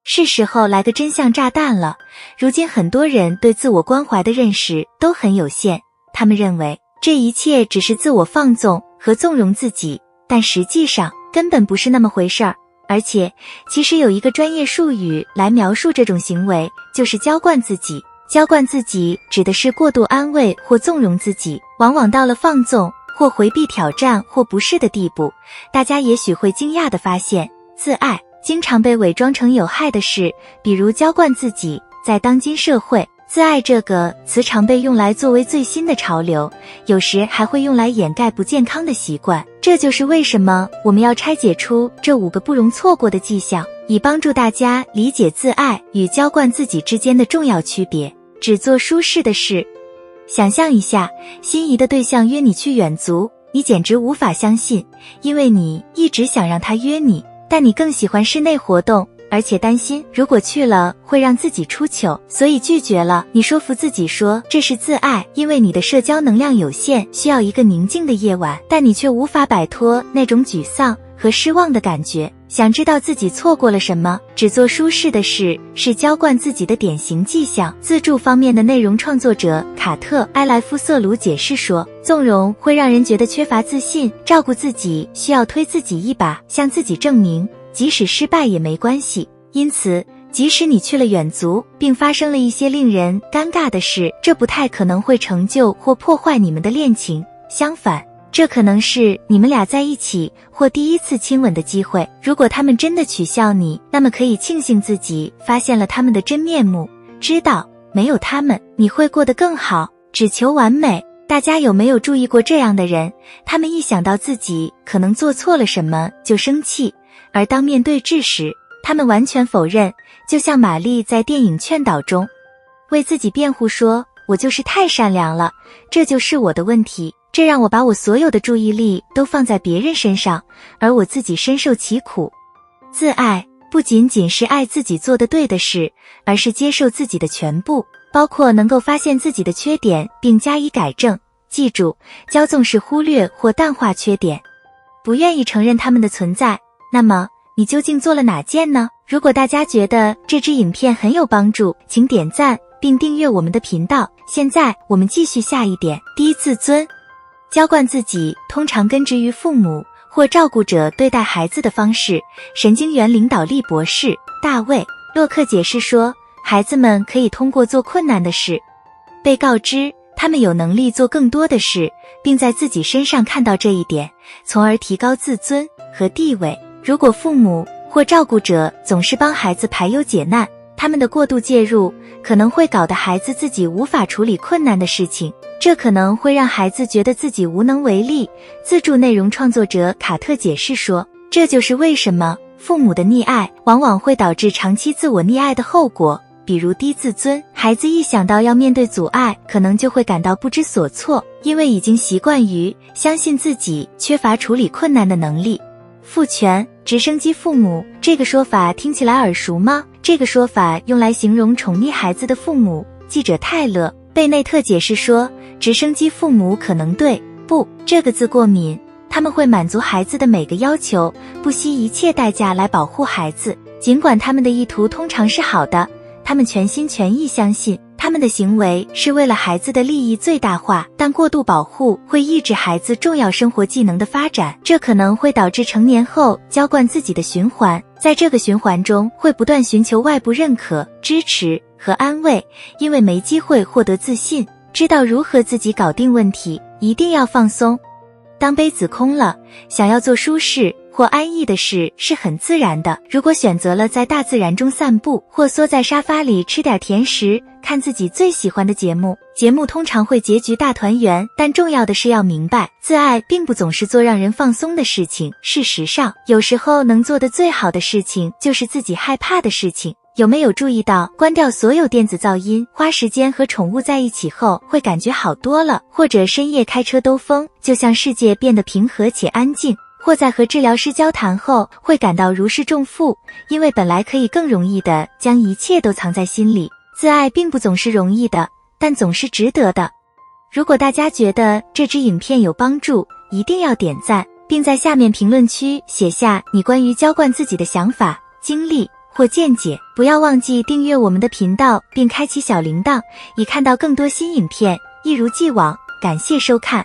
是时候来个真相炸弹了。如今很多人对自我关怀的认识都很有限，他们认为这一切只是自我放纵和纵容自己，但实际上根本不是那么回事儿。而且其实有一个专业术语来描述这种行为，就是娇惯自己。娇惯自己指的是过度安慰或纵容自己，往往到了放纵或回避挑战或不适的地步。大家也许会惊讶地发现，自爱经常被伪装成有害的事，比如娇惯自己。在当今社会，自爱这个词常被用来作为最新的潮流，有时还会用来掩盖不健康的习惯。这就是为什么我们要拆解出这5个不容错过的迹象，以帮助大家理解自爱与娇惯自己之间的重要区别。只做舒适的事。想象一下，心仪的对象约你去远足，你简直无法相信，因为你一直想让他约你，但你更喜欢室内活动，而且担心如果去了会让自己出糗，所以拒绝了。你说服自己说这是自爱，因为你的社交能量有限，需要一个宁静的夜晚，但你却无法摆脱那种沮丧和失望的感觉。想知道自己错过了什么？只做舒适的事是娇惯自己的典型迹象。自助方面的内容创作者卡特·埃莱夫瑟鲁解释说，纵容会让人觉得缺乏自信，照顾自己需要推自己一把，向自己证明即使失败也没关系。因此即使你去了远足，并发生了一些令人尴尬的事，这不太可能会成就或破坏你们的恋情，相反，这可能是你们俩在一起或第一次亲吻的机会。如果他们真的取笑你，那么可以庆幸自己发现了他们的真面目，知道没有他们你会过得更好。只求完美。大家有没有注意过这样的人？他们一想到自己可能做错了什么就生气，而当面对质时，他们完全否认，就像玛丽在电影《劝导》中为自己辩护说，我就是太善良了，这就是我的问题，这让我把我所有的注意力都放在别人身上，而我自己深受其苦。自爱不仅仅是爱自己做的对的事，而是接受自己的全部，包括能够发现自己的缺点并加以改正。记住，骄纵是忽略或淡化缺点，不愿意承认它们的存在。那么你究竟做了哪件呢？如果大家觉得这支影片很有帮助，请点赞并订阅我们的频道。现在我们继续下一点。第一，自尊。娇惯自己通常根植于父母或照顾者对待孩子的方式。神经元领导力博士大卫·洛克解释说，孩子们可以通过做困难的事，被告知他们有能力做更多的事，并在自己身上看到这一点，从而提高自尊和地位。如果父母或照顾者总是帮孩子排忧解难，他们的过度介入可能会搞得孩子自己无法处理困难的事情，这可能会让孩子觉得自己无能为力。自助内容创作者卡特解释说，这就是为什么父母的溺爱往往会导致长期自我溺爱的后果，比如低自尊。孩子一想到要面对阻碍，可能就会感到不知所措，因为已经习惯于相信自己缺乏处理困难的能力。父权直升机父母，这个说法听起来耳熟吗？这个说法用来形容宠溺孩子的父母。记者泰勒·贝内特解释说，直升机父母可能对不这个字过敏，他们会满足孩子的每个要求，不惜一切代价来保护孩子，尽管他们的意图通常是好的，他们全心全意相信他们的行为是为了孩子的利益最大化，但过度保护会抑制孩子重要生活技能的发展，这可能会导致成年后娇惯自己的循环。在这个循环中，会不断寻求外部认可、支持和安慰，因为没机会获得自信，知道如何自己搞定问题，一定要放松。当杯子空了，想要做舒适或安逸的事是很自然的。如果选择了在大自然中散步，或缩在沙发里吃点甜食，看自己最喜欢的节目通常会结局大团圆。但重要的是要明白，自爱并不总是做让人放松的事情。事实上，有时候能做的最好的事情就是自己害怕的事情。有没有注意到，关掉所有电子噪音，花时间和宠物在一起后，会感觉好多了？或者深夜开车兜风，就像世界变得平和且安静。或在和治疗师交谈后，会感到如释重负，因为本来可以更容易的将一切都藏在心里。自爱并不总是容易的，但总是值得的。如果大家觉得这支影片有帮助，一定要点赞，并在下面评论区写下你关于娇惯自己的想法、经历或见解。不要忘记订阅我们的频道并开启小铃铛，以看到更多新影片。一如既往，感谢收看。